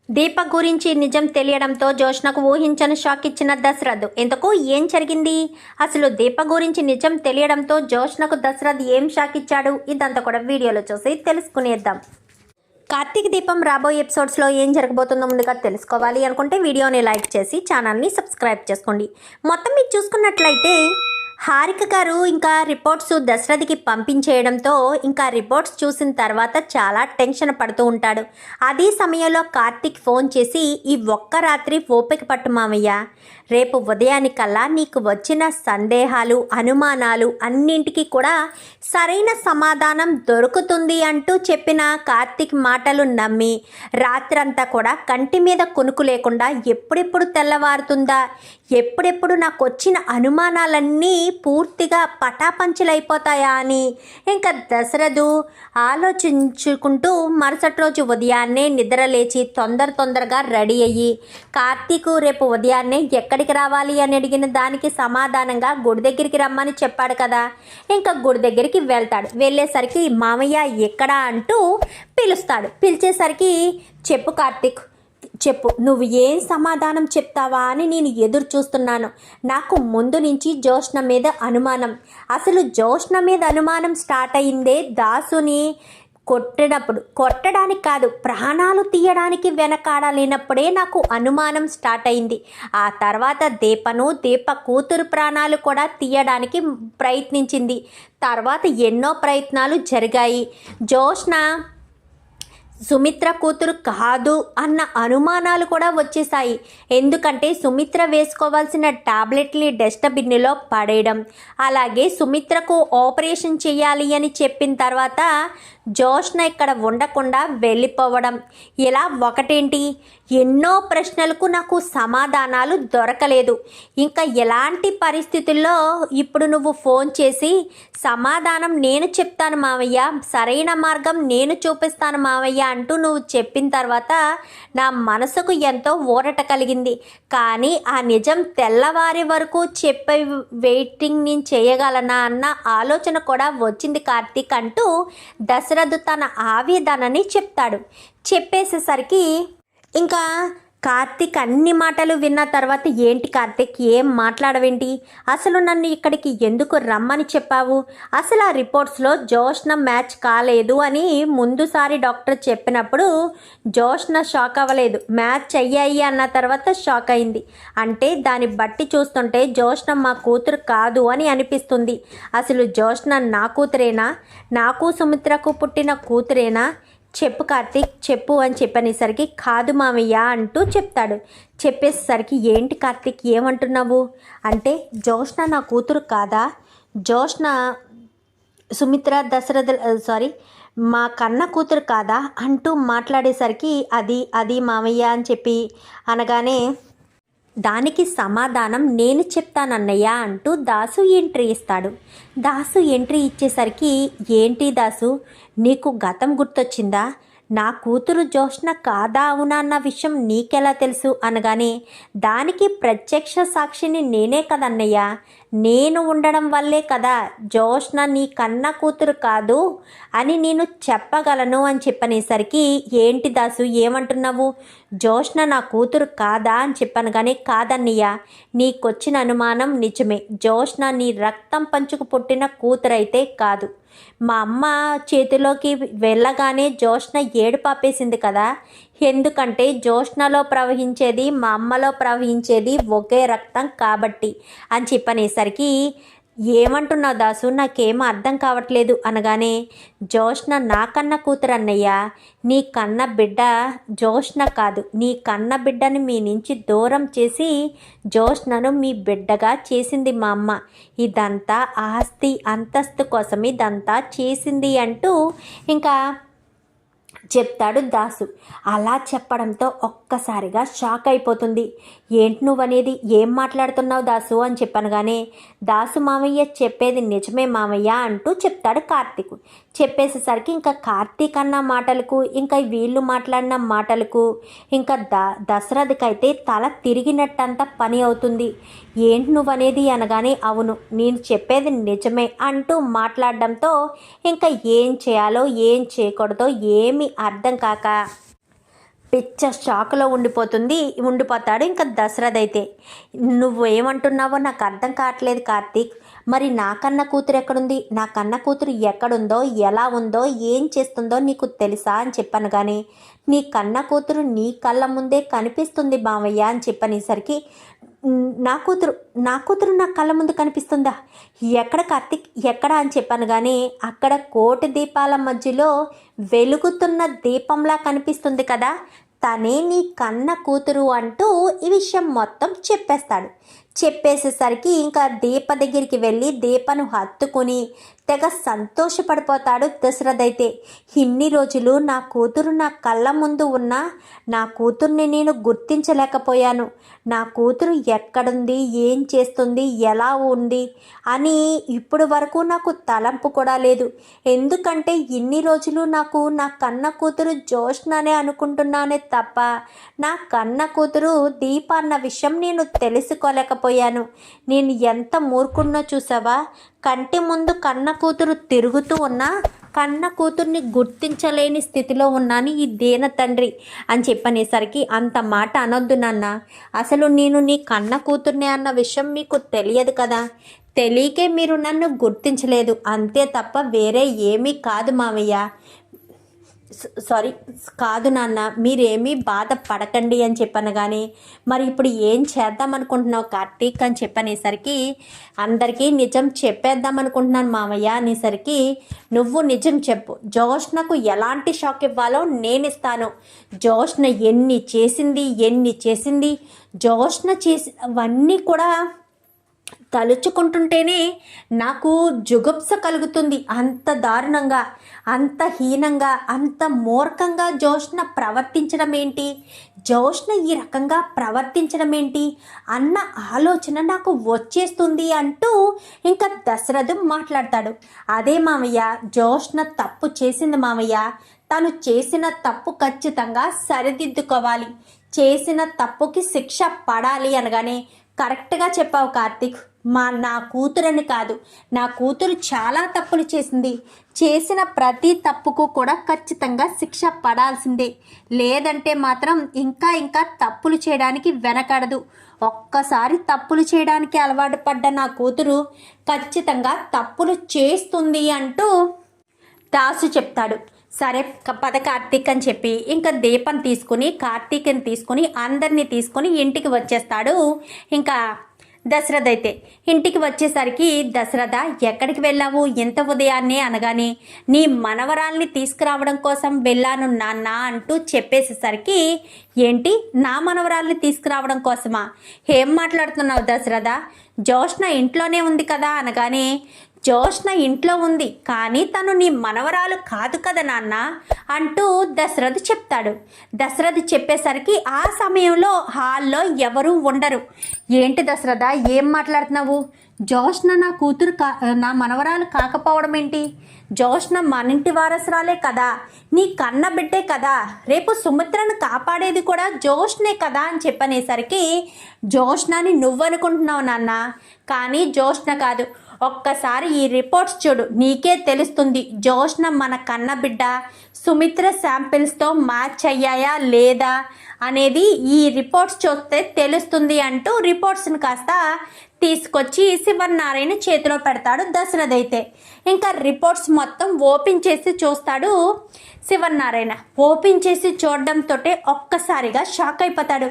దీప గురించి నిజం తెలియడంతో జోష్నకు ఊహించని షాక్ ఇచ్చిన దశరథ్. ఇంతకు ఏం జరిగింది? అసలు దీప గురించి నిజం తెలియడంతో జోష్నకు దశరథ్ ఏం షాక్ ఇచ్చాడు? ఇదంతా కూడా వీడియోలో చూసి తెలుసుకునేద్దాం. కార్తీక దీపం రాబోయే ఎపిసోడ్స్లో ఏం జరగబోతుందో ముందుగా తెలుసుకోవాలి అనుకుంటే వీడియోని లైక్ చేసి ఛానల్ని సబ్స్క్రైబ్ చేసుకోండి. మొత్తం మీరు చూసుకున్నట్లయితే హారిక గారు ఇంకా రిపోర్ట్స్ దశరథికి పంపించేయడంతో ఇంకా రిపోర్ట్స్ చూసిన తర్వాత చాలా టెన్షన్ పడుతూ ఉంటాడు. అదే సమయంలో కార్తీక్ ఫోన్ చేసి ఈ ఒక్క రాత్రి ఓపిక పట్టు మామయ్య, రేపు ఉదయానికల్లా నీకు వచ్చిన సందేహాలు అనుమానాలు అన్నింటికి కూడా సరైన సమాధానం దొరుకుతుంది అంటూ చెప్పిన కార్తీక్ మాటలు నమ్మి రాత్రంతా కూడా కంటి మీద కునుకు లేకుండా ఎప్పుడెప్పుడు తెల్లవారుతుందా, ఎప్పుడెప్పుడు నాకు వచ్చిన అనుమానాలన్నీ పూర్తిగా పటాపంచలైపోతాయా అని ఇంకా దశరథు ఆలోచించుకుంటూ మరుసటి రోజు ఉదయాన్నే నిద్రలేచి తొందరగా రెడీ అయ్యి కార్తీకు రేపు ఉదయాన్నే ఎక్కడికి రావాలి అని అడిగిన దానికి సమాధానంగా గుడి దగ్గరికి రమ్మని చెప్పాడు కదా. ఇంకా గుడి దగ్గరికి వెళ్తాడు. వెళ్ళేసరికి మామయ్య ఎక్కడా అంటూ పిలుస్తాడు. పిలిచేసరికి చెప్పు కార్తీక్, చెప్పు, నువ్వు ఏం సమాధానం చెప్తావా అని నేను ఎదురు చూస్తున్నాను. నాకు ముందు నుంచి జోష్న మీద అనుమానం. అసలు జోష్న మీద అనుమానం స్టార్ట్ అయిందే దాసుని కొట్టడానికి కాదు, ప్రాణాలు తీయడానికి వెనకాడలేనప్పుడే నాకు అనుమానం స్టార్ట్ అయింది. ఆ తర్వాత దీప కూతురు ప్రాణాలు కూడా తీయడానికి ప్రయత్నించింది. తర్వాత ఎన్నో ప్రయత్నాలు జరిగాయి. జోష్న సుమిత్ర కూతురు కాదు అన్న అనుమానాలు కూడా వచ్చేసాయి. ఎందుకంటే సుమిత్ర వేసుకోవాల్సిన టాబ్లెట్ని డస్ట్బిన్లో పడేయడం, అలాగే సుమిత్రకు ఆపరేషన్ చేయాలి అని చెప్పిన తర్వాత జోష్న ఇక్కడ ఉండకుండా వెళ్ళిపోవడం, ఇలా ఒకటేంటి ఎన్నో ప్రశ్నలకు నాకు సమాధానాలు దొరకలేదు. ఇంకా ఎలాంటి పరిస్థితుల్లో ఇప్పుడు నువ్వు ఫోన్ చేసి సమాధానం నేను చెప్తాను మావయ్య, సరైన మార్గం నేను చూపిస్తాను మావయ్య అంటూ నువ్వు చెప్పిన తర్వాత నా మనసుకు ఎంతో ఊరట కలిగింది. కానీ ఆ నిజం తెల్లవారి వరకు చెప్పే వెయిటింగ్ నేను చేయగలనా అన్న ఆలోచన కూడా వచ్చింది కార్తీక్ అంటూ దశరథు తన ఆవేదనని చెప్తాడు. చెప్పేసేసరికి ఇంకా కార్తీక్ అన్ని మాటలు విన్న తర్వాత ఏంటి కార్తీక్, ఏం మాట్లాడవేంటి, అసలు నన్ను ఇక్కడికి ఎందుకు రమ్మని చెప్పావు, అసలు ఆ రిపోర్ట్స్లో జోష్న మ్యాచ్ కాలేదు అని ముందుసారి డాక్టర్ చెప్పినప్పుడు జోష్న షాక్ అవ్వలేదు, మ్యాచ్ అయ్యాయి అన్న తర్వాత షాక్ అయింది. అంటే దాన్ని బట్టి చూస్తుంటే జోష్న మా కూతురు కాదు అని అనిపిస్తుంది. అసలు జోష్న నా కూతురేనా, నాకు సుమిత్రకు పుట్టిన కూతురేనా, చెప్పు కార్తీక్ చెప్పు అని చెప్పనేసరికి కాదు మామయ్య అంటూ చెప్తాడు. చెప్పేసరికి ఏంటి కార్తీక్ ఏమంటున్నావు అంటే, జోష్న నా కూతురు కాదా, జోష్న సుమిత్ర మా కన్న కూతురు కాదా అంటూ మాట్లాడేసరికి అది మామయ్య అని చెప్పి అనగానే దానికి సమాధానం నేను చెప్తానన్నయ్య అంటూ దాసు ఎంట్రీ ఇస్తాడు. దాసు ఎంట్రీ ఇచ్చేసరికి ఏంటి దాసు, నీకు గతం గుర్తొచ్చిందా, నా కూతురు జోష్న కాదా అవునా అన్న విషయం నీకెలా తెలుసు అనగానే దానికి ప్రత్యక్ష సాక్షిని నేనే కదన్నయ్య, నేను ఉండడం వల్లే కదా జోష్న నీ కన్న కూతురు కాదు అని నేను చెప్పగలను అని చెప్పనేసరికి ఏంటి దాసు ఏమంటున్నావు, జోష్న నా కూతురు కాదా అని చెప్పాను కానీ కాదన్నయ్య, నీకొచ్చిన అనుమానం నిజమే, జోష్న నీ రక్తం పంచుకు పుట్టిన కూతురైతే కాదు. మా అమ్మ చేతిలోకి వెళ్ళగానే జోష్న ఏడు పాపేసింది కదా, ఎందుకంటే జోష్నలో ప్రవహించేది మా అమ్మలో ప్రవహించేది ఒకే రక్తం కాబట్టి అని చెప్పనేసరికి ఏమంటున్నావు దాసు, నాకేమో అర్థం కావట్లేదు అనగానే జోష్న నా కన్న కూతురు అన్నయ్య, నీ కన్న బిడ్డ జోష్న కాదు, నీ కన్న బిడ్డని మీ నుంచి దూరం చేసి జోష్నను మీ బిడ్డగా చేసింది మా అమ్మ, ఇదంతా ఆస్తి అంతస్తు కోసం ఇదంతా చేసింది అంటూ ఇంకా చెప్తాడు దాసు. అలా చెప్పడంతో ఒక్కసారిగా షాక్ అయిపోతుంది. ఏంటి నువ్వనేది, ఏం మాట్లాడుతున్నావు దాసు అని చెప్పనగానే దాసు మామయ్య చెప్పేది నిజమే మామయ్య అంటూ చెప్తాడు కార్తీక్. చెప్పేసేసరికి ఇంకా కార్తీక్ అన్న మాటలకు ఇంకా వీళ్ళు మాట్లాడిన మాటలకు ఇంకా దశరథకైతే తల తిరిగినట్టంత పని అవుతుంది. ఏంటి నువ్వనేది అనగానే అవును నేను చెప్పేది నిజమే అంటూ మాట్లాడడంతో ఇంకా ఏం చేయాలో ఏం చేయకూడదో ఏమీ అర్థం కాక పిచ్చ షాక్లో ఉండిపోతాడు ఇంకా దశరథ్ అయితే. నువ్వేమంటున్నావో నాకు అర్థం కావట్లేదు కార్తీక్. మరి నా కన్న కూతురు ఎక్కడుంది? నా కన్న కూతురు ఎక్కడుందో, ఎలా ఉందో, ఏం చేస్తుందో నీకు తెలుసా అని చెప్పాను. కానీ నీ కన్న కూతురు నీ కళ్ళ ముందే కనిపిస్తుంది మావయ్య అని చెప్పనేసరికి, నా కూతురు నా కళ్ళ ముందు కనిపిస్తుందా? ఎక్కడ కార్తీక్, ఎక్కడ అని చెప్పాను. కానీ అక్కడ కోటి దీపాల మధ్యలో వెలుగుతున్న దీపంలా కనిపిస్తుంది కదా, తనే నీ కన్న కూతురు అంటూ ఈ విషయం మొత్తం చెప్పేసేసరికి ఇంకా దీప దగ్గరికి వెళ్ళి దీపను హత్తుకుని తెగ సంతోషపడిపోతాడు దశరథ్ అయితే. ఇన్ని రోజులు నా కూతురు నా కళ్ళ ముందు ఉన్నా నా కూతుర్ని నేను గుర్తించలేకపోయాను. నా కూతురు ఎక్కడుంది, ఏం చేస్తుంది, ఎలా ఉంది అని ఇప్పుడు వరకు నాకు తలంపు కూడా లేదు. ఎందుకంటే ఇన్ని రోజులు నాకు నా కన్న కూతురు జ్యోష్ననే అనుకుంటున్నానే తప్ప నా కన్న కూతురు దీప అన్న విషయం నేను తెలుసుకోలేకపోయాను. నేను ఎంత మూర్ఖున్నో చూసావా? కంటి ముందు కన్న కూతురు తిరుగుతూ ఉన్నా కన్న కూతుర్ని గుర్తించలేని స్థితిలో ఉన్నాను ఈ దీన తండ్రి అని చెప్పనేసరికి, అంత మాట అనొద్దు నాన్న. అసలు నేను నీ కన్న కూతుర్నే అన్న విషయం మీకు తెలియదు కదా. తెలియకే మీరు నన్ను గుర్తించలేదు, అంతే తప్ప వేరే ఏమీ కాదు మావయ్య. సారీ, కాదు నాన్న, మీరేమీ బాధపడకండి అని చెప్పాను. కానీ మరి ఇప్పుడు ఏం చేద్దాం అనుకుంటున్నావు కార్తీక్ అని చెప్పనేసరికి, అందరికీ నిజం చెప్పేద్దాం అనుకుంటున్నాను మామయ్య అనేసరికి, నువ్వు నిజం చెప్పు, జ్యోష్నకు ఎలాంటి షాక్ ఇవ్వాలో నేను ఇస్తాను. జ్యోష్న ఎన్ని చేసింది జ్యోష్న చేసినవన్నీ కూడా తలుచుకుంటుంటేనే నాకు జుగుప్స కలుగుతుంది. అంత దారుణంగా, అంత హీనంగా, అంత మూర్ఖంగా జ్యోష్న ప్రవర్తించడం ఏంటి, జ్యోష్న ఈ రకంగా ప్రవర్తించడం ఏంటి అన్న ఆలోచన నాకు వచ్చేస్తుంది అంటూ ఇంకా దశరథు మాట్లాడతాడు. అదే మామయ్య, జ్యోష్న తప్పు చేసింది మామయ్య. తను చేసిన తప్పు ఖచ్చితంగా సరిదిద్దుకోవాలి, చేసిన తప్పుకి శిక్ష పడాలి అనగానే, కరెక్ట్గా చెప్పావు కార్తీక్. నా కూతురని కాదు, నా కూతురు చాలా తప్పులు చేసింది. చేసిన ప్రతి తప్పుకు కూడా ఖచ్చితంగా శిక్ష పడాల్సిందే. లేదంటే మాత్రం ఇంకా తప్పులు చేయడానికి వెనకడదు. ఒక్కసారి తప్పులు చేయడానికి అలవాటు పడ్డ నా కూతురు ఖచ్చితంగా తప్పులు చేస్తుంది అంటూ దాసు చెప్తాడు. సరే పద కార్తీక్ అని చెప్పి ఇంకా దీపం తీసుకుని కార్తీక్ని తీసుకుని అందరినీ తీసుకుని ఇంటికి వచ్చేస్తాడు. ఇంకా దశరథ్ అయితే ఇంటికి వచ్చేసరికి, దశరథ ఎక్కడికి వెళ్ళావు ఇంత ఉదయాన్నే అనగానే, నీ మనవరాల్ని తీసుకురావడం కోసం వెళ్ళాను నాన్న అంటూ చెప్పేసేసరికి, ఏంటి నా మనవరాల్ని తీసుకురావడం కోసమా? ఏం మాట్లాడుతున్నావు దశరథ? జ్యోష్న ఇంట్లోనే ఉంది కదా అనగానే, జ్యోష్న ఇంట్లో ఉంది కానీ తను నీ మనవరాలు కాదు కదా నాన్న అంటూ దశరథ్ చెప్తాడు. దశరథ్ చెప్పేసరికి ఆ సమయంలో హాల్లో ఎవరూ ఉండరు. ఏంటి దశరథ, ఏం మాట్లాడుతున్నావు? జ్యోష్న నా కూతురు నా మనవరాలు కాకపోవడం ఏంటి? జ్యోష్న మన ఇంటి వారసురాలే కదా, నీ కన్న బిడ్డే కదా, రేపు సుమిత్రను కాపాడేది కూడా జ్యోష్నే కదా అని చెప్పనేసరికి, జ్యోష్నని నువ్వనుకుంటున్నావు నాన్న, కానీ జ్యోష్న కాదు. ఒక్కసారి ఈ రిపోర్ట్స్ చూడు, నీకే తెలుస్తుంది జ్యోష్న మన కన్న బిడ్డ, సుమిత్ర శాంపిల్స్తో మ్యాచ్ అయ్యాయా లేదా అనేది ఈ రిపోర్ట్స్ చూస్తే తెలుస్తుంది అంటూ రిపోర్ట్స్ని కాస్త తీసుకొచ్చి శివనారాయణ చేతిలో పెడతాడు దశరథ్ అయితే. ఇంకా రిపోర్ట్స్ మొత్తం ఓపెన్ చేసి చూస్తాడు శివనారాయణ. ఓపెన్ చేసి చూడడంతో ఒక్కసారిగా షాక్ అయిపోతాడు.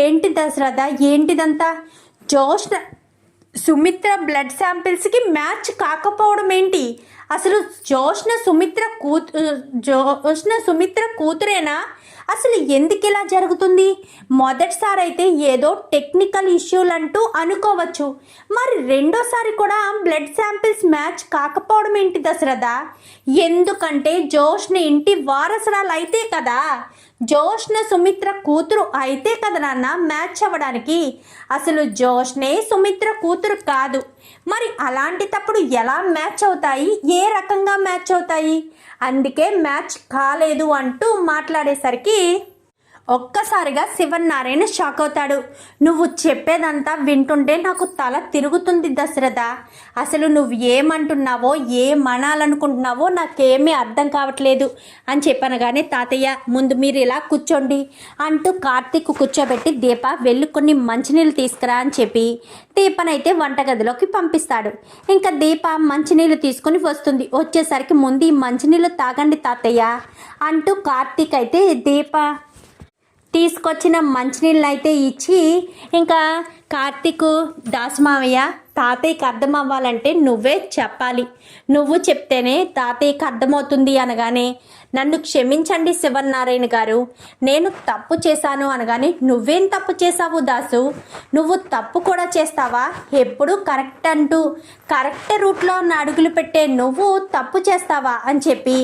ఏంటి దశరథ, ఏంటిదంతా? జ్యోష్న సుమిత్ర బ్లడ్ శాంపిల్స్కి మ్యాచ్ కాకపోవడం ఏంటి? అసలు జ్యోష్న సుమిత్ర కూతురేనా? అసలు ఎందుకు ఇలా జరుగుతుంది? మొదటిసారి అయితే ఏదో టెక్నికల్ ఇష్యూలు అంటూ అనుకోవచ్చు, మరి రెండోసారి కూడా బ్లడ్ శాంపిల్స్ మ్యాచ్ కాకపోవడం ఏంటి దశరథ? ఎందుకంటే జ్యోష్న ఇంటి వారసురాలు అయితే కదా, జ్యోష్న సుమిత్ర కూతురు అయితే కదా నాన్న మ్యాచ్ అవ్వడానికి. అసలు జ్యోష్నే సుమిత్ర కూతురు కాదు, మరి అలాంటిటప్పుడు ఎలా మ్యాచ్ అవుతాయి, ఏ రకంగా మ్యాచ్ అవుతాయి? అందుకే మ్యాచ్ కాలేదు అంటూ మాట్లాడేసరికి ఒక్కసారిగా శివనారాయణ షాక్ అవుతాడు. నువ్వు చెప్పేదంతా వింటుంటే నాకు తల తిరుగుతుంది దశరథ. అసలు నువ్వు ఏమంటున్నావో ఏమనాలనుకుంటున్నావో నాకేమీ అర్థం కావట్లేదు అని చెప్పాను. కానీ తాతయ్య ముందు మీరు ఇలా కూర్చోండి అంటూ కార్తీక్ కూర్చోబెట్టి దీప వెళ్ళి కొన్ని మంచినీళ్ళు తీసుకురా అని చెప్పి దీపనైతే వంటగదిలోకి పంపిస్తాడు. ఇంకా దీప మంచినీళ్ళు తీసుకుని వస్తుంది. వచ్చేసరికి ముందు ఈ మంచినీళ్ళు తాగండి తాతయ్య అంటూ కార్తీక్ అయితే దీప తీసుకొచ్చిన మంచినీళ్ళు అయితే ఇచ్చి ఇంకా కార్తీక్ దాసమావయ్య తాతయ్యకి అర్థం అవ్వాలంటే నువ్వే చెప్పాలి, నువ్వు చెప్తేనే తాతయ్యకి అర్థమవుతుంది అనగానే నన్ను క్షమించండి శివనారాయణ గారు, నేను తప్పు చేశాను అనగానే నువ్వేం తప్పు చేశావు దాసు, నువ్వు తప్పు కూడా చేస్తావా, ఎప్పుడు కరెక్ట్ అంటూ కరెక్ట్ రూట్లో అడుగులు పెట్టే నువ్వు తప్పు చేస్తావా అని చెప్పి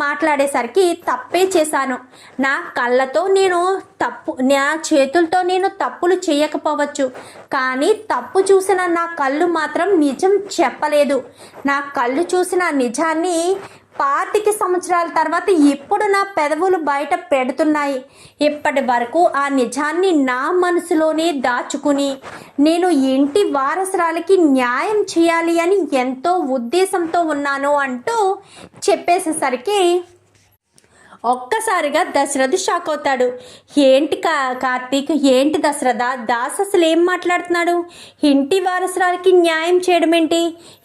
మాట్లాడేసరికి తప్పే చేశాను, నా కళ్ళతో నేను తప్పు, నా చేతులతో నేను తప్పులు చేయకపోవచ్చు, కానీ తప్పు చూసిన నా కళ్ళు మాత్రం నిజం చెప్పలేదు, నా కళ్ళు చూసిన నిజాన్ని 25 సంవత్సరాల తర్వాత ఇప్పుడు నా పెదవులు బయట పెడుతున్నాయి. ఇప్పటి వరకు ఆ నిజాన్ని నా మనసులోనే దాచుకుని నేను ఇంటి వారసురాలికి న్యాయం చేయాలి అని ఎంతో ఉద్దేశంతో ఉన్నాను అంటూ చెప్పేసేసరికి ఒక్కసారిగా దశరథ్ షాక్ అవుతాడు. ఏంటి కార్తీక్, ఏంటి దశరథ, దాస్ అసలు ఏం మాట్లాడుతున్నాడు, ఇంటి వారసురాలకి న్యాయం చేయడం ఏంటి,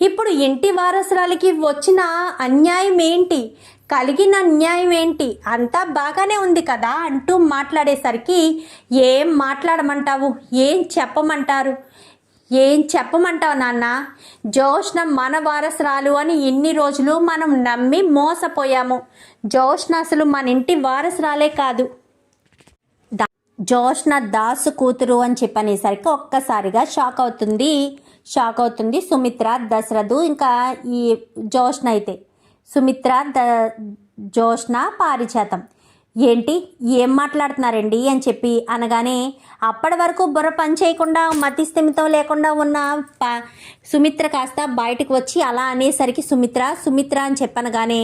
ఇప్పుడు ఇంటి వారసురాలకి వచ్చిన అన్యాయం ఏంటి, కలిగిన అన్యాయం ఏంటి, అంతా బాగానే ఉంది కదా అంటూ మాట్లాడేసరికి ఏం మాట్లాడమంటావు, ఏం చెప్పమంటారు, ఏం చెప్పమంటావు నాన్న, జోష్న మన వారసురాలు అని ఇన్ని రోజులు మనం నమ్మి మోసపోయాము, జోష్న అసలు మన ఇంటి వారసురాలే కాదు, జోష్న దాసు కూతురు అని చెప్పనేసరికి ఒక్కసారిగా షాక్ అవుతుంది సుమిత్ర, దశరథు, ఇంకా ఈ జోష్న అయితే సుమిత్ర, జోష్న, పారిజాతం ఏంటి ఏం మాట్లాడుతున్నారండి అని చెప్పి అనగానే అప్పటి వరకు బుర్ర పని చేయకుండా మతి స్థిమితం లేకుండా ఉన్న సుమిత్ర కాస్త బయటకు వచ్చి అలా అనేసరికి సుమిత్ర అని చెప్పనగానే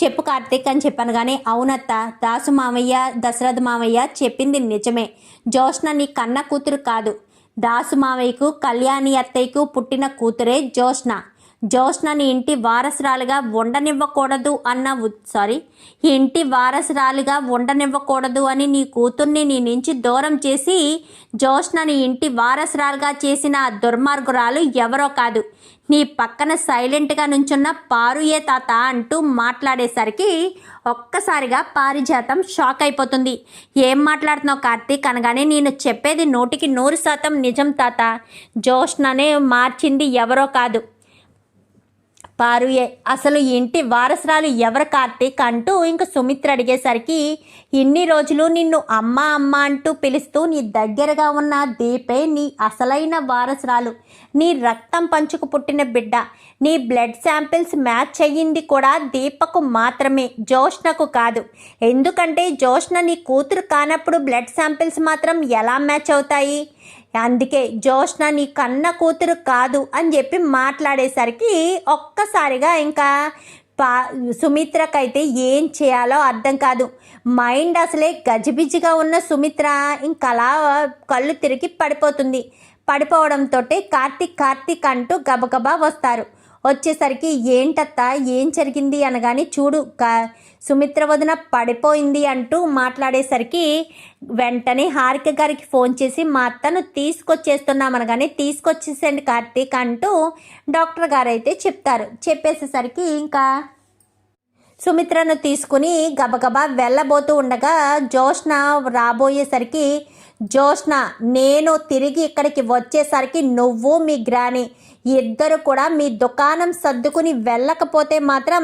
చెప్పు కార్తీక్ అని చెప్పనగానే అవునత్త, దాసు మామయ్య, దశరథ మామయ్య చెప్పింది నిజమే, జోష్న నీ కన్న కూతురు కాదు, దాసు మామయ్యకు కళ్యాణి అత్తయ్యకు పుట్టిన కూతురే జోష్నని ఇంటి వారసురాలుగా ఉండనివ్వకూడదు ఇంటి వారసురాలుగా ఉండనివ్వకూడదు అని నీ కూతుర్ని నీ నుంచి దూరం చేసి జోష్నని ఇంటి వారసురాలుగా చేసిన దుర్మార్గురాలు ఎవరో కాదు, నీ పక్కన సైలెంట్గా నుంచున్న పారుయే తాత అంటూ మాట్లాడేసరికి ఒక్కసారిగా పారిజాతం షాక్ అయిపోతుంది. ఏం మాట్లాడుతున్నావు కార్తీక్ అనగానే నేను చెప్పేది 100% నిజం తాత, జోష్ననే మార్చింది ఎవరో కాదు, పారుయే, అసలు ఇంటి వారసురాలు ఎవరు కార్తీక్ అంటూ ఇంక సుమిత్ర అడిగేసరికి ఇన్ని రోజులు నిన్ను అమ్మ అంటూ పిలుస్తూ నీ దగ్గరగా ఉన్న దీపే నీ అసలైన వారసురాలు, నీ రక్తం పంచుకు పుట్టిన బిడ్డ, నీ బ్లడ్ శాంపిల్స్ మ్యాచ్ అయ్యింది కూడా దీపకు మాత్రమే, జోష్నకు కాదు, ఎందుకంటే జోష్న నీ కూతురు కానప్పుడు బ్లడ్ శాంపిల్స్ మాత్రం ఎలా మ్యాచ్ అవుతాయి, అందుకే జోష్న నీ కన్న కూతురు కాదు అని చెప్పి మాట్లాడేసరికి ఒక్కసారిగా ఇంకా సుమిత్రకైతే ఏం చేయాలో అర్థం కాదు, మైండ్ అసలే గజిబిజిగా ఉన్న సుమిత్ర ఇంకలా కళ్ళు తిరిగి పడిపోవడంతో కార్తీక్ అంటూ గబగబా వస్తారు. వచ్చేసరికి ఏంటత్తా ఏం జరిగింది అనగానే చూడు సుమిత్ర వదిన పడిపోయింది అంటూ మాట్లాడేసరికి వెంటనే హారిక గారికి ఫోన్ చేసి మా అత్తను తీసుకొచ్చేస్తున్నామనగానే తీసుకొచ్చేసండి కార్తీక్ అంటూ డాక్టర్ గారు అయితే చెప్తారు. చెప్పేసేసరికి ఇంకా సుమిత్రను తీసుకుని గబగబా వెళ్ళబోతూ ఉండగా జోష్న రాబోయేసరికి జోష్న నేను తిరిగి ఇక్కడికి వచ్చేసరికి నువ్వు మీ గ్రాని ఇద్దరు కూడా మీ దుకాణం సర్దుకుని వెళ్ళకపోతే మాత్రం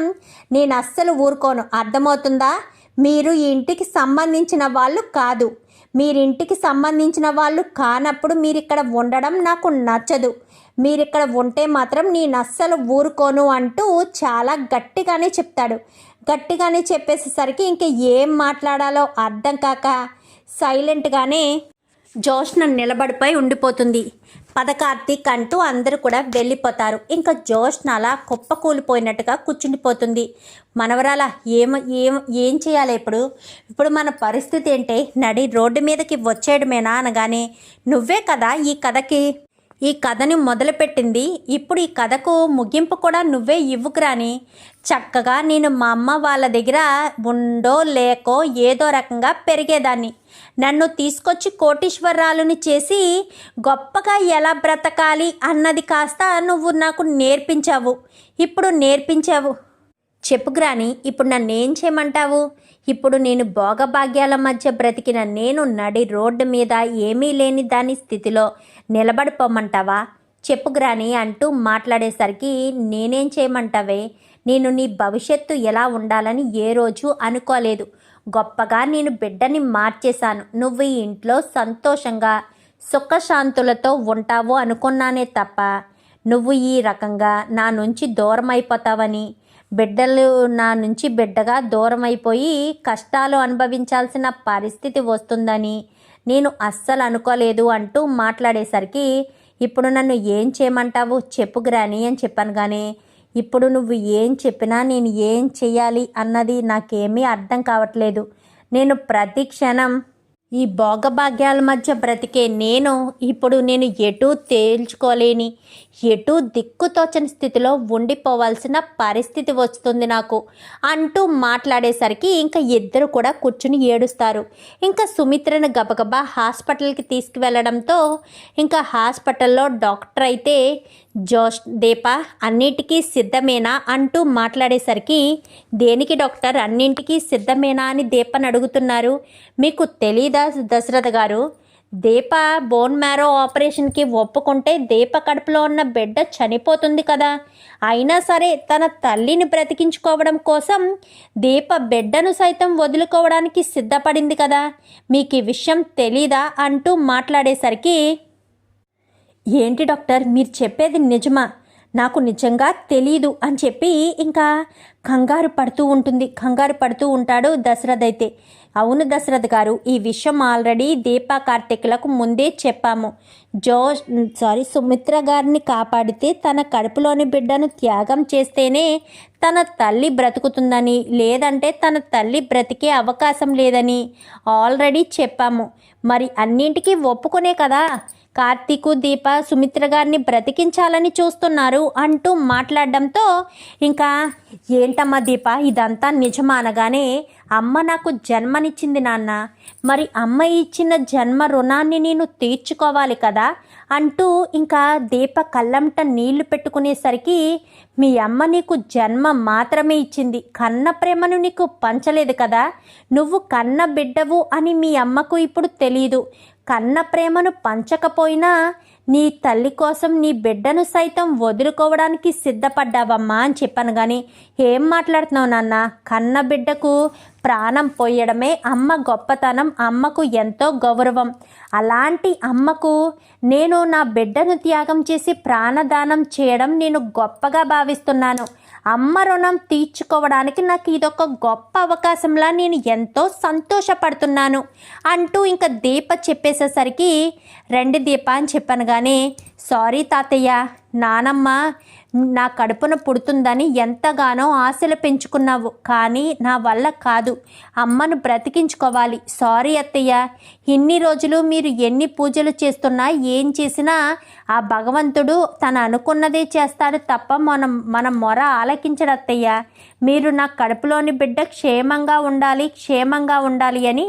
నేను అస్సలు ఊరుకోను, అర్థమవుతుందా, మీరు ఈ ఇంటికి సంబంధించిన వాళ్ళు కాదు, మీరింటికి సంబంధించిన వాళ్ళు కానప్పుడు మీరు ఇక్కడ ఉండడం నాకు నచ్చదు, మీరిక్కడ ఉంటే మాత్రం నేను అస్సలు ఊరుకోను అంటూ చాలా గట్టిగానే చెప్తాడు. గట్టిగానే చెప్పేసేసరికి ఇంక ఏం మాట్లాడాలో అర్థం కాక సైలెంట్గానే జోష్న నిలబడిపోయి ఉండిపోతుంది. పద కార్తీక్ అంటూ అందరూ కూడా వెళ్ళిపోతారు. ఇంకా జోష్న అలా కుప్పకూలిపోయినట్టుగా కూర్చుండిపోతుంది. మనవరాల ఏం చేయాలి ఇప్పుడు మన పరిస్థితి ఏంటి? నడి రోడ్డు మీదకి వచ్చేయడమేనా అనగానే, నువ్వే కదా ఈ కథని మొదలుపెట్టింది, ఇప్పుడు ఈ కథకు ముగింపు కూడా నువ్వే ఇవ్వుకురాని. చక్కగా నేను మా అమ్మ వాళ్ళ దగ్గర ఉండో లేకో ఏదో రకంగా పెరిగేదాన్ని. నన్ను తీసుకొచ్చి కోటీశ్వరాలుని చేసి గొప్పగా ఎలా బ్రతకాలి అన్నది కాస్త నువ్వు నాకు నేర్పించావు. చెప్పు గ్రాని, ఇప్పుడు నన్ను ఏం చేయమంటావు? ఇప్పుడు నేను భోగభాగ్యాల మధ్య బ్రతికిన నేను నడి రోడ్డు మీద ఏమీ లేని దాని స్థితిలో నిలబడిపోమంటావా? చెప్పు గ్రాని అంటూ మాట్లాడేసరికి, నేనేం చేయమంటావే? నేను నీ భవిష్యత్తు ఎలా ఉండాలని ఏ రోజు అనుకోలేదు. గొప్పగా నేను బిడ్డని మార్చేశాను. నువ్వు ఈ ఇంట్లో సంతోషంగా సుఖశాంతులతో ఉంటావు అనుకున్నానే తప్ప నువ్వు ఈ రకంగా నా నుంచి దూరం అయిపోతావని, బిడ్డలు నా నుంచి బిడ్డగా దూరం అయిపోయి కష్టాలు అనుభవించాల్సిన పరిస్థితి వస్తుందని నేను అస్సలు అనుకోలేదు అంటూ మాట్లాడేసరికి, ఇప్పుడు నన్ను ఏం చేయమంటావు చెప్పు గ్రాని అని చెప్పాను. కానీ ఇప్పుడు నువ్వు ఏం చెప్పినా నేను ఏం చెయ్యాలి అన్నది నాకేమీ అర్థం కావట్లేదు. నేను ప్రతి క్షణం ఈ భోగభాగ్యాల మధ్య బ్రతికే ఇప్పుడు నేను ఎటూ తేల్చుకోలేని, ఎటూ దిక్కుతోచని స్థితిలో ఉండిపోవాల్సిన పరిస్థితి వస్తుంది నాకు అంటూ మాట్లాడేసరికి ఇంకా ఇద్దరు కూడా కూర్చుని ఏడుస్తారు. ఇంకా సుమిత్రను గబగబా హాస్పిటల్కి తీసుకువెళ్ళడంతో ఇంకా హాస్పిటల్లో డాక్టర్ అయితే, దీప అన్నిటికీ సిద్ధమేనా అంటూ మాట్లాడేసరికి, దేనికి డాక్టర్ అన్నింటికీ సిద్ధమేనా అని దీపని అడుగుతున్నారు. మీకు తెలీదా దశరథ గారు? దీప బోన్ మ్యారో ఆపరేషన్కి ఒప్పుకుంటే దీప కడుపులో ఉన్న బిడ్డ చనిపోతుంది కదా. అయినా సరే తన తల్లిని బ్రతికించుకోవడం కోసం దీప బిడ్డను సైతం వదులుకోవడానికి సిద్ధపడింది కదా. మీకు ఈ విషయం తెలీదా అంటూ మాట్లాడేసరికి, ఏంటి డాక్టర్ మీరు చెప్పేది నిజమా? నాకు నిజంగా తెలీదు అని చెప్పి ఇంకా కంగారు పడుతూ ఉంటాడు దశరథ్ అయితే. అవును దశరథ్ గారు, ఈ విషయం ఆల్రెడీ దీపా కార్తిక్లకు ముందే చెప్పాము. సుమిత్ర గారిని కాపాడితే తన కడుపులోని బిడ్డను త్యాగం చేస్తేనే తన తల్లి బ్రతుకుతుందని, లేదంటే తన తల్లి బ్రతికే అవకాశం లేదని ఆల్రెడీ చెప్పాము. మరి అన్నింటికీ ఒప్పుకునే కదా కార్తీకు దీప సుమిత్ర గారిని బ్రతికించాలని చూస్తున్నారు అంటూ మాట్లాడడంతో, ఇంకా ఏంటమ్మా దీప ఇదంతా నిజమా అనగానే, అమ్మ నాకు జన్మనిచ్చింది నాన్న, మరి అమ్మ ఇచ్చిన జన్మ రుణాన్ని నేను తీర్చుకోవాలి కదా అంటూ ఇంకా దీప కళ్ళంట నీళ్లు పెట్టుకునేసరికి, మీ అమ్మ నీకు జన్మ మాత్రమే ఇచ్చింది, కన్న ప్రేమను నీకు పంచలేదు కదా. నువ్వు కన్న బిడ్డవు అని మీ అమ్మకు ఇప్పుడు తెలీదు. కన్న ప్రేమను పంచకపోయినా నీ తల్లి కోసం నీ బిడ్డను సైతం వదులుకోవడానికి సిద్ధపడ్డావమ్మా అని చెప్పాను. కానీ ఏం మాట్లాడుతున్నావు నాన్న? కన్న బిడ్డకు ప్రాణం పోయడమే అమ్మ గొప్పతనం, అమ్మకు ఎంతో గౌరవం. అలాంటి అమ్మకు నేను నా బిడ్డను త్యాగం చేసి ప్రాణదానం చేయడం నేను గొప్పగా భావిస్తున్నాను. అమ్మ రుణం తీర్చుకోవడానికి నాకు ఇదొక గొప్ప అవకాశంలా నేను ఎంతో సంతోషపడుతున్నాను అంటూ ఇంకా దీప చెప్పేసేసరికి, రండి దీప అని చెప్పాను. కానీ సారీ తాతయ్య, నానమ్మ నా కడుపున పుడుతుందని ఎంతగానో ఆశలు పెంచుకున్నావు, కానీ నా వల్ల కాదు, అమ్మను బ్రతికించుకోవాలి. సారీ అత్తయ్య, ఇన్ని రోజులు మీరు ఎన్ని పూజలు చేస్తున్నా ఏం చేసినా ఆ భగవంతుడు తను అనుకున్నదే చేస్తాడు తప్ప మన మొర ఆలకించడు అత్తయ్య. మీరు నా కడుపులోని బిడ్డ క్షేమంగా ఉండాలి అని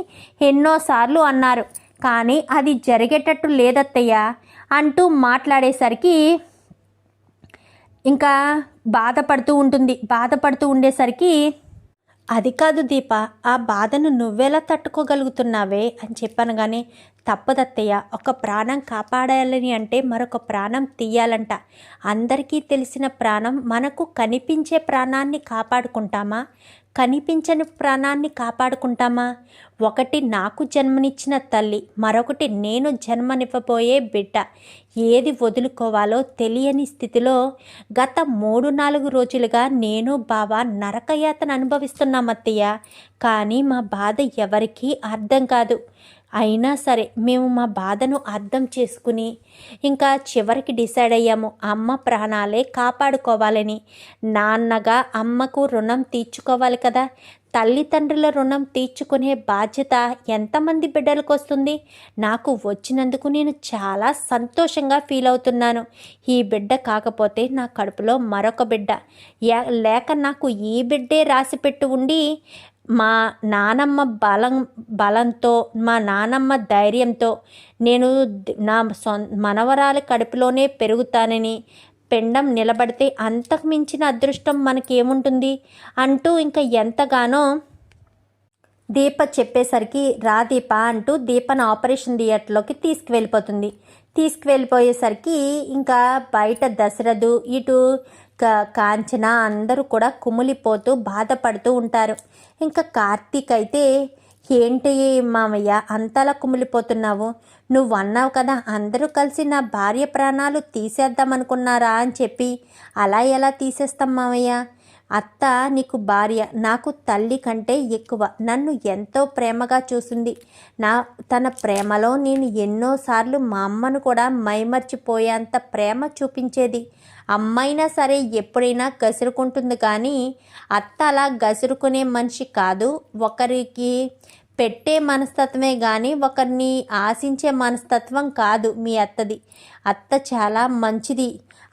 ఎన్నోసార్లు అన్నారు, కానీ అది జరిగేటట్టు లేదత్తయ్య అంటూ మాట్లాడేసరికి ఇంకా బాధపడుతూ ఉండేసరికి, అది కాదు దీప, ఆ బాధను నువ్వెలా తట్టుకోగలుగుతున్నావే అని చెప్పాను. కానీ తప్పదత్తయ్య, ఒక ప్రాణం కాపాడాలని అంటే మరొక ప్రాణం తీయాలంట. అందరికీ తెలిసిన ప్రాణం, మనకు కనిపించే ప్రాణాన్ని కాపాడుకుంటామా, కనిపించని ప్రాణాన్ని కాపాడుకుంటామా? ఒకటి నాకు జన్మనిచ్చిన తల్లి, మరొకటి నేను జన్మనివ్వబోయే బిడ్డ. ఏది వదులుకోవాలో తెలియని స్థితిలో గత 3-4 రోజులుగా నేను బావ నరకయాతన అనుభవిస్తున్నాం అత్తయ్య. కానీ మా బాధ ఎవరికీ అర్థం కాదు. అయినా సరే మేము మా బాధను అర్థం చేసుకుని ఇంకా చివరికి డిసైడ్ అయ్యాము అమ్మ ప్రాణాలే కాపాడుకోవాలని. నాన్నగా అమ్మకు రుణం తీర్చుకోవాలి కదా. తల్లిదండ్రుల రుణం తీర్చుకునే బాధ్యత ఎంతమంది బిడ్డలకు వస్తుంది? నాకు వచ్చినందుకు నేను చాలా సంతోషంగా ఫీల్ అవుతున్నాను. ఈ బిడ్డ కాకపోతే నా కడుపులో మరొక బిడ్డ లేక నాకు ఈ బిడ్డే రాసిపెట్టి ఉండి మా నానమ్మ బలంతో మా నానమ్మ ధైర్యంతో నేను నా మనవరాలి కడుపులోనే పెరుగుతానని పిండం నిలబడితే అంతకు మించిన అదృష్టం మనకేముంటుంది అంటూ ఇంకా ఎంతగానో దీప చెప్పేసరికి రా దీప అంటూ దీపను ఆపరేషన్ థియేటర్లోకి తీసుకువెళ్ళిపోయేసరికి ఇంకా బయట దశరథు ఇటు కాంచన అందరూ కూడా కుమిలిపోతూ బాధపడుతూ ఉంటారు. ఇంకా కార్తీక్ అయితే ఏంటి మామయ్య అంతలా కుమిలిపోతున్నావు? నువ్వు అన్నావు కదా అందరూ కలిసి నా భార్య ప్రాణాలు తీసేద్దామనుకున్నారా అని చెప్పి. అలా ఎలా తీసేస్తాం మామయ్య? అత్త నీకు భార్య, నాకు తల్లి కంటే ఎక్కువ. నన్ను ఎంతో ప్రేమగా చూసింది. తన ప్రేమలో నేను ఎన్నోసార్లు మా అమ్మను కూడా మైమర్చిపోయేంత ప్రేమ చూపించేది. అమ్మైనా సరే ఎప్పుడైనా గసురుకుంటుంది కానీ అత్త అలా గసురుకునే మనిషి కాదు. ఒకరికి పెట్టే మనస్తత్వమే కానీ ఒకరిని ఆశించే మనస్తత్వం కాదు మీ అత్తది. అత్త చాలా మంచిది.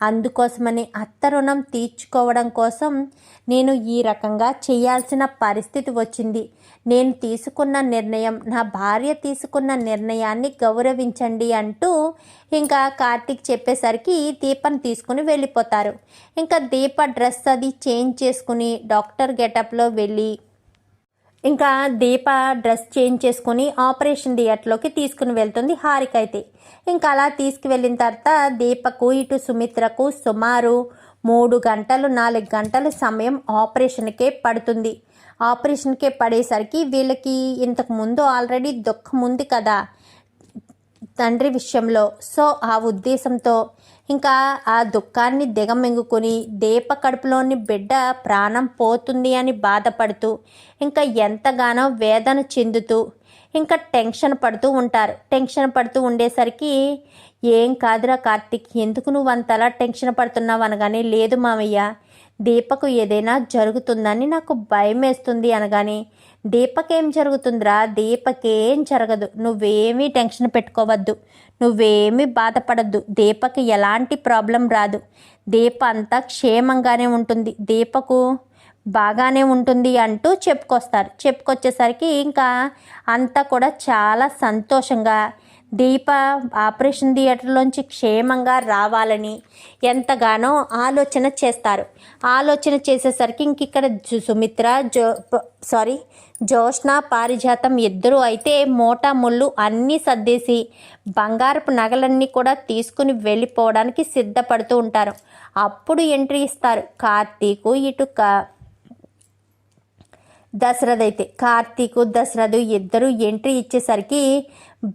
అందుకోసమని అత్త రుణం తీర్చుకోవడం కోసం నేను ఈ రకంగా చేయాల్సిన పరిస్థితి వచ్చింది. నేను తీసుకున్న నిర్ణయం, నా భార్య తీసుకున్న నిర్ణయాన్ని గౌరవించండి అంటూ ఇంకా కార్తీక్ చెప్పేసరికి దీపను తీసుకుని వెళ్ళిపోతారు. ఇంకా దీప డ్రెస్ అది చేంజ్ చేసుకుని డాక్టర్ గెటప్లో వెళ్ళి ఇంకా దీప డ్రెస్ చేంజ్ చేసుకుని ఆపరేషన్ థియేటర్లోకి తీసుకుని వెళ్తుంది హారిక అయితే. ఇంకా అలా తీసుకువెళ్ళిన తర్వాత దీపకు ఇటు సుమిత్రకు సుమారు 3 గంటలు 4 గంటల సమయం ఆపరేషన్కే పడుతుంది. ఆపరేషన్కే పడేసరికి వీళ్ళకి ఇంతకు ముందు ఆల్రెడీ దుఃఖం ఉంది కదా తండ్రి విషయంలో. సో ఆ ఉద్దేశంతో ఇంకా ఆ దుఃఖాన్ని దిగమింగుకొని దీప కడుపులోని బిడ్డ ప్రాణం పోతుంది అని బాధపడుతూ ఇంకా ఎంతగానో వేదన చెందుతూ ఇంకా టెన్షన్ పడుతూ ఉంటారు. టెన్షన్ పడుతూ ఉండేసరికి ఏం కాదురా కార్తీక్, ఎందుకు నువ్వు అంతలా టెన్షన్ పడుతున్నావు అనగానే, లేదు మామయ్య దీపకు ఏదైనా జరుగుతుందని నాకు భయం వేస్తుంది అనగానే, దీపకేం జరుగుతుందిరా? దీపకేం జరగదు, నువ్వేమీ టెన్షన్ పెట్టుకోవద్దు, నువ్వేమీ బాధపడద్దు, దీపకి ఎలాంటి ప్రాబ్లం రాదు, దీప అంతా క్షేమంగానే ఉంటుంది, దీపకు బాగానే ఉంటుంది అంటూ చెప్పుకొచ్చేసరికి ఇంకా అంతా కూడా చాలా సంతోషంగా దీప ఆపరేషన్ థియేటర్లోంచి క్షేమంగా రావాలని ఎంతగానో ఆలోచన చేసేసరికి ఇంక ఇక్కడ సుమిత్ర జోష్న పారిజాతం ఇద్దరు అయితే మోటా ముళ్ళు అన్నీ సర్దేసి బంగారపు నగలన్నీ కూడా తీసుకుని వెళ్ళిపోవడానికి సిద్ధపడుతూ ఉంటారు. అప్పుడు ఎంట్రీ ఇస్తారు కార్తీకు, ఇటు దశరథ్ అయితే. కార్తీకు దశరథు ఇద్దరు ఎంట్రీ ఇచ్చేసరికి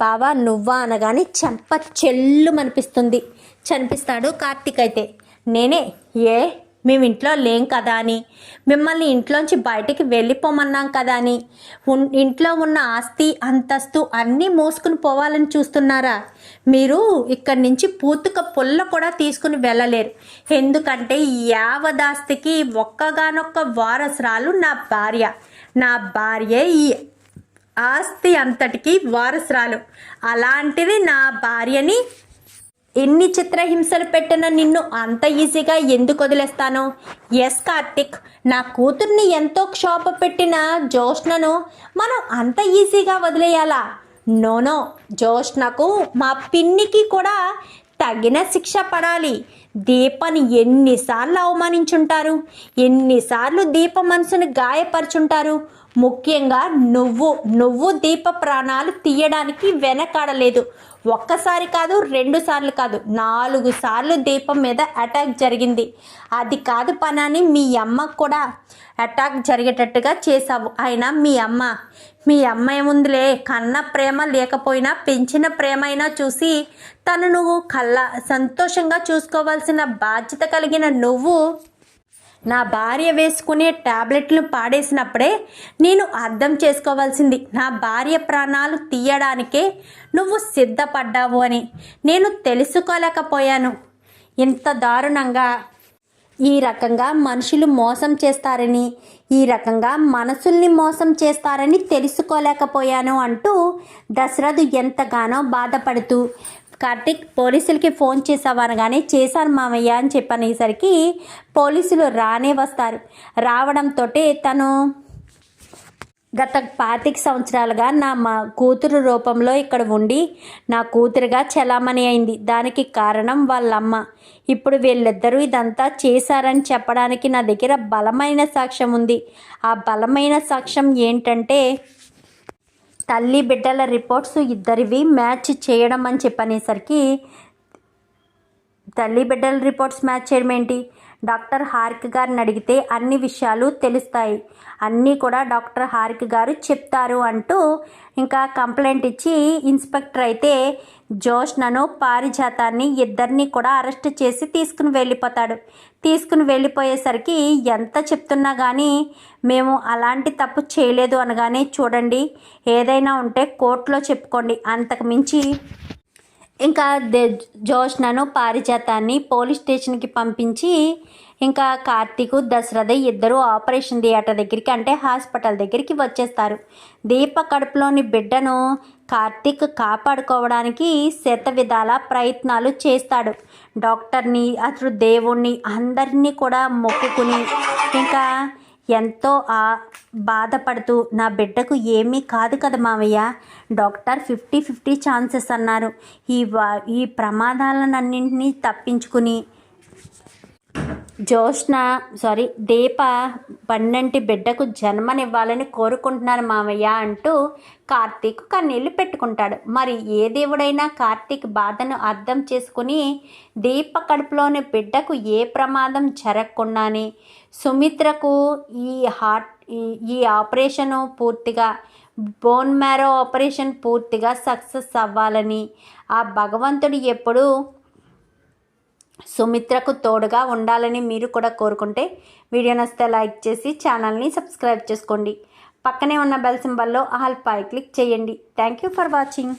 బావా నువ్వా అనగానే చెంప చెల్లు చనిపిస్తాడు కార్తీక్ అయితే. నేనే మేము ఇంట్లో లేం కదా అని, మిమ్మల్ని ఇంట్లోంచి బయటికి వెళ్ళిపోమన్నాం కదా అని, ఇంట్లో ఉన్న ఆస్తి అంతస్తు అన్నీ మోసుకుని పోవాలని చూస్తున్నారా? మీరు ఇక్కడి నుంచి పూతుక పుల్ల కూడా తీసుకుని వెళ్ళలేరు. ఎందుకంటే యావదాస్తికి ఒక్కగానొక్క వారసురాలు నా భార్య ఈ ఆస్తి అంతటికి వారసురాలు. అలాంటిది నా భార్యని ఎన్ని చిత్రహింసలు పెట్టిన నిన్ను అంత ఈజీగా ఎందుకు వదిలేస్తాను? ఎస్ కార్తిక్, నా కూతుర్ని ఎంతో క్షోభ పెట్టిన జోష్నను మనం అంత ఈజీగా వదిలేయాలా? నోనో, జోష్నకు మా పిన్నికి కూడా తగిన శిక్ష పడాలి. దీపని ఎన్నిసార్లు అవమానించుంటారు, ఎన్నిసార్లు దీప మనసును గాయపరుచుంటారు. ముఖ్యంగా నువ్వు దీప ప్రాణాలు తీయడానికి వెనకాడలేదు. ఒక్కసారి కాదు, 2 సార్లు కాదు, 4 సార్లు దీపం మీద అటాక్ జరిగింది. అది కాదు పనని మీ అమ్మకు కూడా అటాక్ జరిగేటట్టుగా చేశావు. అయినా మీ అమ్మ ఏముందిలే, కన్న ప్రేమ లేకపోయినా పెంచిన ప్రేమ అయినా చూసి తను నువ్వు సంతోషంగా చూసుకోవాల్సిన బాధ్యత కలిగిన నువ్వు నా భార్య వేసుకునే టాబ్లెట్లు పాడేసినప్పుడే నేను అర్థం చేసుకోవాల్సింది నా భార్య ప్రాణాలు తీయడానికే నువ్వు సిద్ధపడ్డావు అని. నేను తెలుసుకోలేకపోయాను. ఇంత దారుణంగా ఈ రకంగా మనుషులు మోసం చేస్తారని, ఈ రకంగా మనసుల్ని మోసం చేస్తారని తెలుసుకోలేకపోయాను అంటూ దశరథు ఎంతగానో బాధపడుతూ, కార్తిక్ పోలీసులకి ఫోన్ చేసావనగానే చేశాను మామయ్య అని చెప్పనేసరికి పోలీసులు రానే వస్తారు. రావడంతో తను గత 25 సంవత్సరాలుగా నా కూతురు రూపంలో ఇక్కడ ఉండి నా కూతురుగా చలామణి అయింది. దానికి కారణం వాళ్ళమ్మ. ఇప్పుడు వీళ్ళిద్దరూ ఇదంతా చేశారని చెప్పడానికి నా దగ్గర బలమైన సాక్ష్యం ఉంది. ఆ బలమైన సాక్ష్యం ఏంటంటే తల్లి బిడ్డల రిపోర్ట్స్ ఇద్దరివి మ్యాచ్ చేయడం అని చెప్పనేసరికి తల్లి బిడ్డల రిపోర్ట్స్ మ్యాచ్ చేయడం ఏంటి? డాక్టర్ హారిక గారిని అడిగితే అన్ని విషయాలు తెలుస్తాయి, అన్నీ కూడా డాక్టర్ హారిక గారు చెప్తారు అంటూ ఇంకా కంప్లైంట్ ఇచ్చి ఇన్స్పెక్టర్ అయితే జోష్నను పారిజాతాన్ని ఇద్దరిని కూడా అరెస్ట్ చేసి తీసుకుని వెళ్ళిపోతాడు. తీసుకుని వెళ్ళిపోయేసరికి ఎంత చెప్తున్నా కానీ మేము అలాంటి తప్పు చేయలేదు అనగానే చూడండి ఏదైనా ఉంటే కోర్టులో చెప్పుకోండి, అంతకు మించి ఇంకా జోష్నను పారిజాతాన్ని పోలీస్ స్టేషన్కి పంపించి ఇంకా కార్తీక్ దశరథ ఇద్దరు ఆపరేషన్ థియేటర్ దగ్గరికి అంటే హాస్పిటల్ దగ్గరికి వచ్చేస్తారు. దీప కడుపులోని బిడ్డను కార్తీక్ కాపాడుకోవడానికి శత విధాల ప్రయత్నాలు చేస్తాడు. డాక్టర్ని అసలు దేవుణ్ణి అందరినీ కూడా మొక్కుకుని ఇంకా ఎంతో బాధపడుతూ నా బిడ్డకు ఏమీ కాదు కదా మావయ్య, డాక్టర్ 50-50 ఛాన్సెస్ అన్నారు, ఈ ప్రమాదాలన్నింటినీ తప్పించుకుని దీప పన్నెంటి బిడ్డకు జన్మనివ్వాలని కోరుకుంటున్నాను మావయ్య అంటూ కార్తీక్ కన్నీళ్లు పెట్టుకుంటాడు. మరి ఏ దేవుడైనా కార్తీక్ బాధను అర్థం చేసుకుని దీప కడుపులోని బిడ్డకు ఏ ప్రమాదం జరగకుండానే సుమిత్రకు ఈ ఆపరేషను పూర్తిగా బోన్ మ్యారో ఆపరేషన్ పూర్తిగా సక్సెస్ అవ్వాలని ఆ భగవంతుడు ఎప్పుడూ సుమిత్రకు తోడుగా ఉండాలని మీరు కూడా కోరుకుంటే వీడియో నచ్చితే లైక్ చేసి ఛానల్ని సబ్స్క్రైబ్ చేసుకోండి. పక్కనే ఉన్న బెల్ సింబల్లో ఆల్ పై క్లిక్ చేయండి. Thank you for watching.